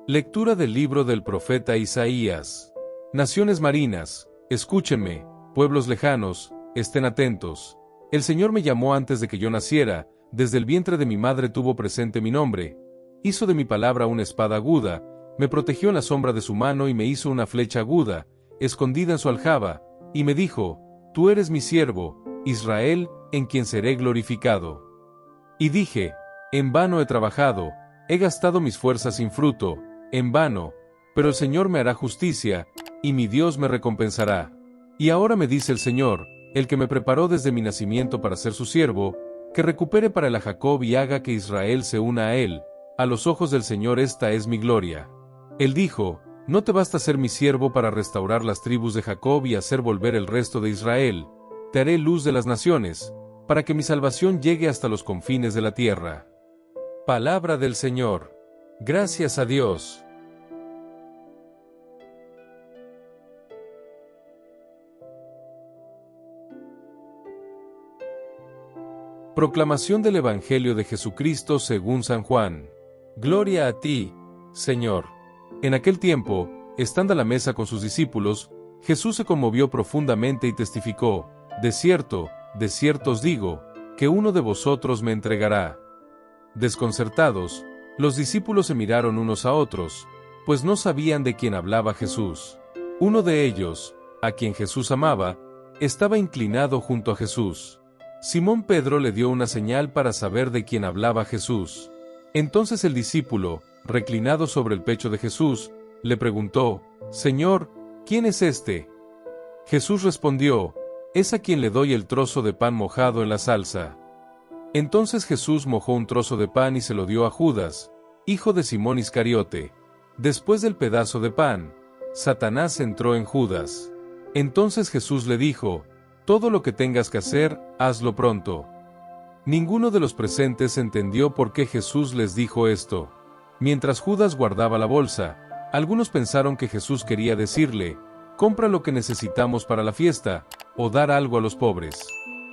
Lectura del libro del profeta Isaías. Naciones marinas, escúchenme, pueblos lejanos, estén atentos. El Señor me llamó antes de que yo naciera, desde el vientre de mi madre tuvo presente mi nombre. Hizo de mi palabra una espada aguda, me protegió en la sombra de su mano y me hizo una flecha aguda, escondida en su aljaba, y me dijo, tú eres mi siervo, Israel, en quien seré glorificado. Y dije, en vano he trabajado, he gastado mis fuerzas sin fruto, en vano, pero el Señor me hará justicia, y mi Dios me recompensará. Y ahora me dice el Señor, el que me preparó desde mi nacimiento para ser su siervo, que recupere para él a Jacob y haga que Israel se una a él. A los ojos del Señor esta es mi gloria. Él dijo, no te basta ser mi siervo para restaurar las tribus de Jacob y hacer volver el resto de Israel. Te haré luz de las naciones, para que mi salvación llegue hasta los confines de la tierra. Palabra del Señor. Gracias a Dios. Proclamación del Evangelio de Jesucristo según San Juan. Gloria a ti, Señor. En aquel tiempo, estando a la mesa con sus discípulos, Jesús se conmovió profundamente y testificó, de cierto os digo, que uno de vosotros me entregará. Desconcertados, los discípulos se miraron unos a otros, pues no sabían de quién hablaba Jesús. Uno de ellos, a quien Jesús amaba, estaba inclinado junto a Jesús. Simón Pedro le dio una señal para saber de quién hablaba Jesús. Entonces el discípulo, reclinado sobre el pecho de Jesús, le preguntó, Señor, ¿quién es este? Jesús respondió, es a quien le doy el trozo de pan mojado en la salsa. Entonces Jesús mojó un trozo de pan y se lo dio a Judas, hijo de Simón Iscariote. Después del pedazo de pan, Satanás entró en Judas. Entonces Jesús le dijo, todo lo que tengas que hacer, hazlo pronto. Ninguno de los presentes entendió por qué Jesús les dijo esto. Mientras Judas guardaba la bolsa, algunos pensaron que Jesús quería decirle, compra lo que necesitamos para la fiesta, o dar algo a los pobres.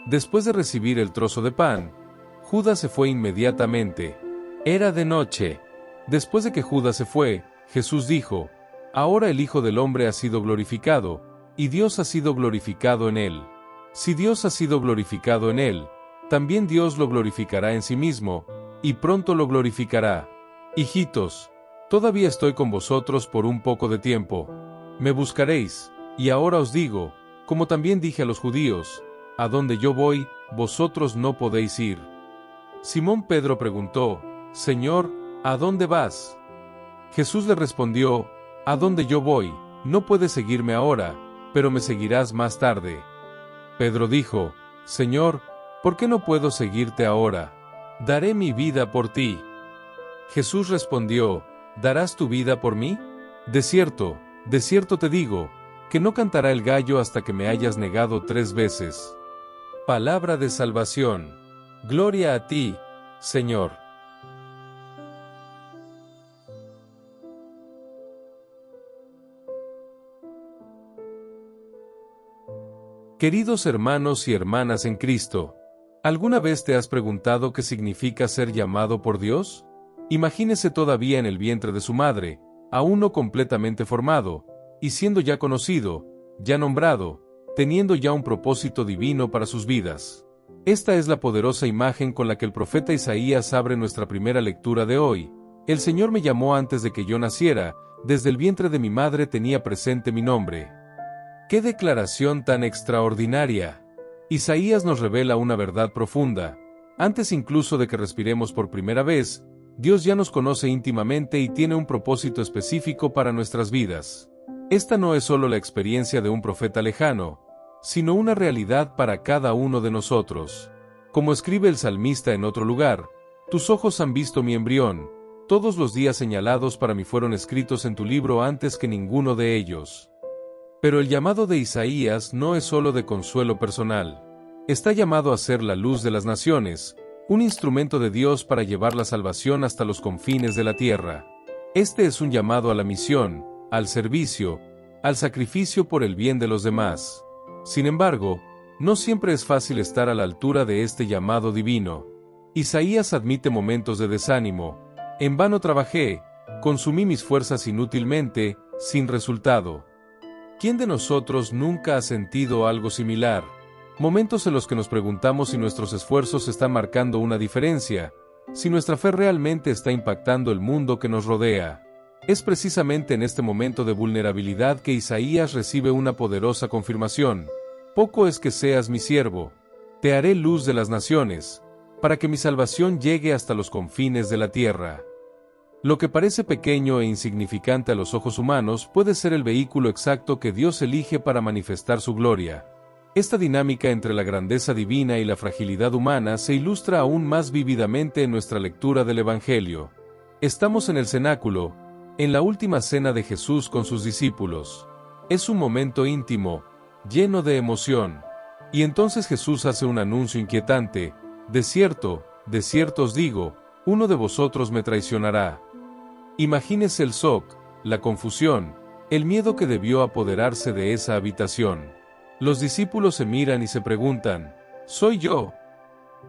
Después de recibir el trozo de pan, Judas se fue inmediatamente. Era de noche. Después de que Judas se fue, Jesús dijo, ahora el Hijo del Hombre ha sido glorificado, y Dios ha sido glorificado en él. Si Dios ha sido glorificado en él, también Dios lo glorificará en sí mismo, y pronto lo glorificará. Hijitos, todavía estoy con vosotros por un poco de tiempo. Me buscaréis, y ahora os digo, como también dije a los judíos, a donde yo voy, vosotros no podéis ir. Simón Pedro preguntó, Señor, ¿a dónde vas? Jesús le respondió, a donde yo voy, no puedes seguirme ahora, pero me seguirás más tarde. Pedro dijo, Señor, ¿por qué no puedo seguirte ahora? Daré mi vida por ti. Jesús respondió, ¿darás tu vida por mí? De cierto te digo, que no cantará el gallo hasta que me hayas negado 3 veces. Palabra de salvación. Gloria a ti, Señor. Queridos hermanos y hermanas en Cristo, ¿alguna vez te has preguntado qué significa ser llamado por Dios? Imagínese todavía en el vientre de su madre, aún no completamente formado, y siendo ya conocido, ya nombrado, teniendo ya un propósito divino para sus vidas. Esta es la poderosa imagen con la que el profeta Isaías abre nuestra primera lectura de hoy. El Señor me llamó antes de que yo naciera, desde el vientre de mi madre tenía presente mi nombre. ¡Qué declaración tan extraordinaria! Isaías nos revela una verdad profunda. Antes incluso de que respiremos por primera vez, Dios ya nos conoce íntimamente y tiene un propósito específico para nuestras vidas. Esta no es solo la experiencia de un profeta lejano, sino una realidad para cada uno de nosotros. Como escribe el salmista en otro lugar, tus ojos han visto mi embrión, todos los días señalados para mí fueron escritos en tu libro antes que ninguno de ellos. Pero el llamado de Isaías no es solo de consuelo personal. Está llamado a ser la luz de las naciones, un instrumento de Dios para llevar la salvación hasta los confines de la tierra. Este es un llamado a la misión, al servicio, al sacrificio por el bien de los demás. Sin embargo, no siempre es fácil estar a la altura de este llamado divino. Isaías admite momentos de desánimo. En vano trabajé, consumí mis fuerzas inútilmente, sin resultado. ¿Quién de nosotros nunca ha sentido algo similar? Momentos en los que nos preguntamos si nuestros esfuerzos están marcando una diferencia, si nuestra fe realmente está impactando el mundo que nos rodea. Es precisamente en este momento de vulnerabilidad que Isaías recibe una poderosa confirmación. Poco es que seas mi siervo. Te haré luz de las naciones, para que mi salvación llegue hasta los confines de la tierra. Lo que parece pequeño e insignificante a los ojos humanos puede ser el vehículo exacto que Dios elige para manifestar su gloria. Esta dinámica entre la grandeza divina y la fragilidad humana se ilustra aún más vívidamente en nuestra lectura del Evangelio. Estamos en el cenáculo, en la última cena de Jesús con sus discípulos. Es un momento íntimo, lleno de emoción. Y entonces Jesús hace un anuncio inquietante: de cierto os digo, uno de vosotros me traicionará. Imagínese el shock, la confusión, el miedo que debió apoderarse de esa habitación. Los discípulos se miran y se preguntan: ¿soy yo?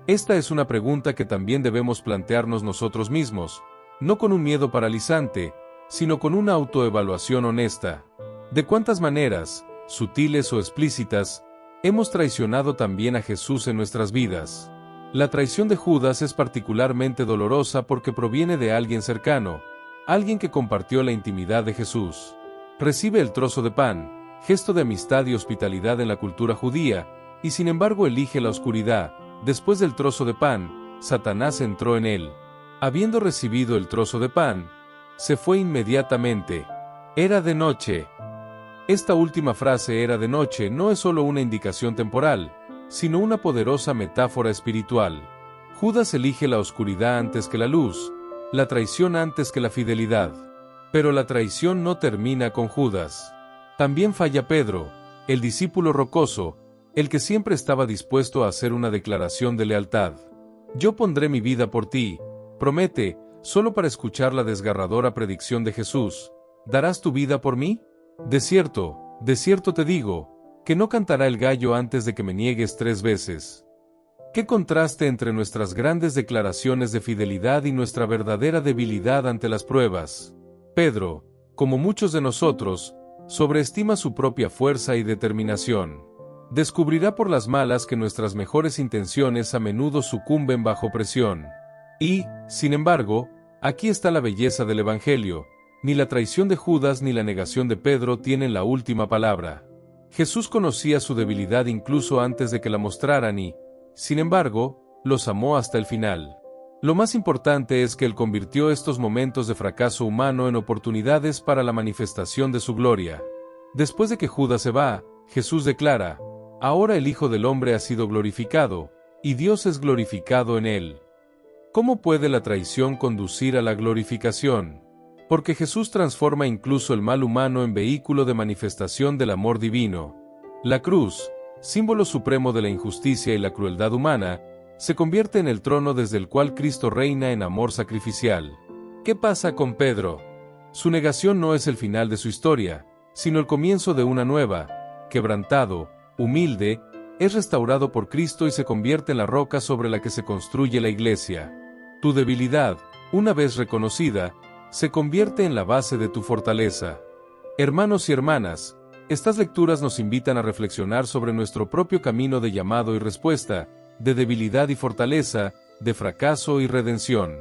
Esta es una pregunta que también debemos plantearnos nosotros mismos, no con un miedo paralizante, sino con una autoevaluación honesta. ¿De cuántas maneras, sutiles o explícitas, hemos traicionado también a Jesús en nuestras vidas? La traición de Judas es particularmente dolorosa porque proviene de alguien cercano, alguien que compartió la intimidad de Jesús. Recibe el trozo de pan, gesto de amistad y hospitalidad en la cultura judía, y sin embargo elige la oscuridad. Después del trozo de pan, Satanás entró en él. Habiendo recibido el trozo de pan, se fue inmediatamente. Era de noche. Esta última frase, era de noche, no es solo una indicación temporal, sino una poderosa metáfora espiritual. Judas elige la oscuridad antes que la luz, la traición antes que la fidelidad. Pero la traición no termina con Judas. También falla Pedro, el discípulo rocoso, el que siempre estaba dispuesto a hacer una declaración de lealtad. Yo pondré mi vida por ti, promete, solo para escuchar la desgarradora predicción de Jesús. ¿Darás tu vida por mí? De cierto te digo, que no cantará el gallo antes de que me niegues 3 veces. ¡Qué contraste entre nuestras grandes declaraciones de fidelidad y nuestra verdadera debilidad ante las pruebas! Pedro, como muchos de nosotros, sobreestima su propia fuerza y determinación. Descubrirá por las malas que nuestras mejores intenciones a menudo sucumben bajo presión. Y, sin embargo, aquí está la belleza del Evangelio: ni la traición de Judas ni la negación de Pedro tienen la última palabra. Jesús conocía su debilidad incluso antes de que la mostraran y, sin embargo, los amó hasta el final. Lo más importante es que Él convirtió estos momentos de fracaso humano en oportunidades para la manifestación de su gloria. Después de que Judas se va, Jesús declara: ahora el Hijo del Hombre ha sido glorificado, y Dios es glorificado en él. ¿Cómo puede la traición conducir a la glorificación? Porque Jesús transforma incluso el mal humano en vehículo de manifestación del amor divino. La cruz, símbolo supremo de la injusticia y la crueldad humana, se convierte en el trono desde el cual Cristo reina en amor sacrificial. ¿Qué pasa con Pedro? Su negación no es el final de su historia, sino el comienzo de una nueva. Quebrantado, humilde, es restaurado por Cristo y se convierte en la roca sobre la que se construye la iglesia. Tu debilidad, una vez reconocida, se convierte en la base de tu fortaleza. Hermanos y hermanas, estas lecturas nos invitan a reflexionar sobre nuestro propio camino de llamado y respuesta, de debilidad y fortaleza, de fracaso y redención.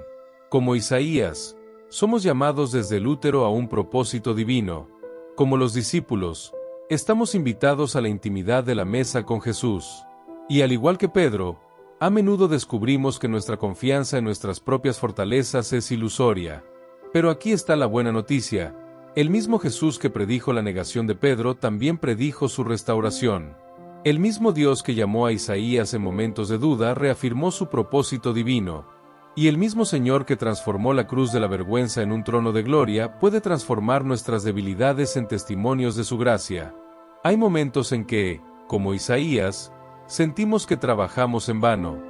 Como Isaías, somos llamados desde el útero a un propósito divino. Como los discípulos, estamos invitados a la intimidad de la mesa con Jesús. Y al igual que Pedro, a menudo descubrimos que nuestra confianza en nuestras propias fortalezas es ilusoria. Pero aquí está la buena noticia: el mismo Jesús que predijo la negación de Pedro también predijo su restauración. El mismo Dios que llamó a Isaías en momentos de duda reafirmó su propósito divino. Y el mismo Señor que transformó la cruz de la vergüenza en un trono de gloria puede transformar nuestras debilidades en testimonios de su gracia. Hay momentos en que, como Isaías, sentimos que trabajamos en vano.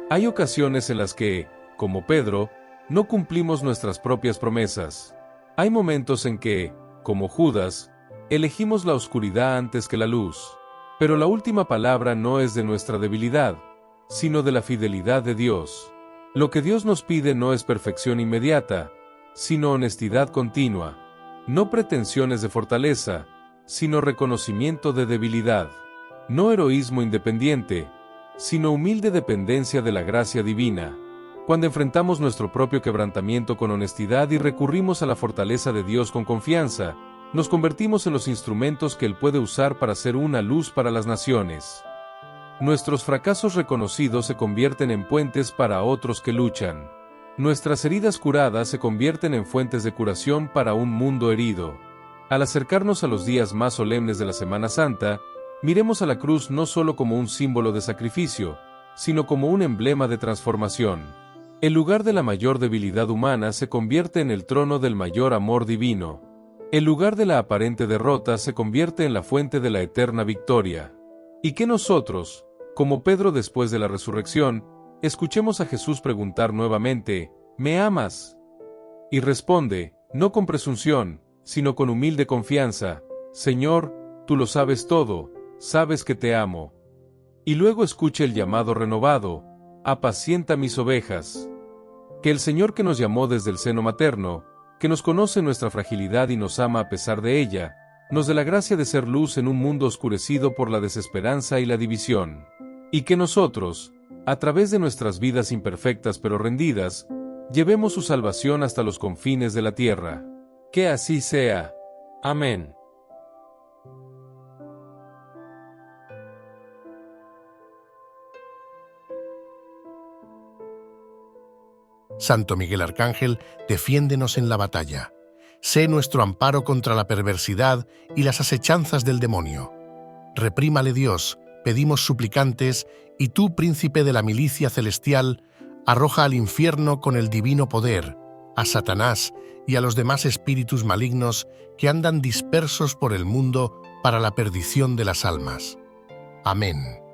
Hay ocasiones en las que, como Pedro, no cumplimos nuestras propias promesas. Hay momentos en que, como Judas, elegimos la oscuridad antes que la luz. Pero la última palabra no es de nuestra debilidad, sino de la fidelidad de Dios. Lo que Dios nos pide no es perfección inmediata, sino honestidad continua. No pretensiones de fortaleza, sino reconocimiento de debilidad. No heroísmo independiente, sino humilde dependencia de la gracia divina. Cuando enfrentamos nuestro propio quebrantamiento con honestidad y recurrimos a la fortaleza de Dios con confianza, nos convertimos en los instrumentos que Él puede usar para ser una luz para las naciones. Nuestros fracasos reconocidos se convierten en puentes para otros que luchan. Nuestras heridas curadas se convierten en fuentes de curación para un mundo herido. Al acercarnos a los días más solemnes de la Semana Santa, miremos a la cruz no solo como un símbolo de sacrificio, sino como un emblema de transformación. El lugar de la mayor debilidad humana se convierte en el trono del mayor amor divino. El lugar de la aparente derrota se convierte en la fuente de la eterna victoria. Y que nosotros, como Pedro después de la resurrección, escuchemos a Jesús preguntar nuevamente, ¿me amas? Y responde, no con presunción, sino con humilde confianza, Señor, tú lo sabes todo, sabes que te amo. Y luego escuche el llamado renovado, apacienta mis ovejas. Que el Señor que nos llamó desde el seno materno, que nos conoce nuestra fragilidad y nos ama a pesar de ella, nos dé la gracia de ser luz en un mundo oscurecido por la desesperanza y la división. Y que nosotros, a través de nuestras vidas imperfectas pero rendidas, llevemos su salvación hasta los confines de la tierra. Que así sea. Amén. Santo Miguel Arcángel, defiéndenos en la batalla. Sé nuestro amparo contra la perversidad y las asechanzas del demonio. Reprímale Dios, pedimos suplicantes, y tú, príncipe de la milicia celestial, arroja al infierno con el divino poder, a Satanás y a los demás espíritus malignos que andan dispersos por el mundo para la perdición de las almas. Amén.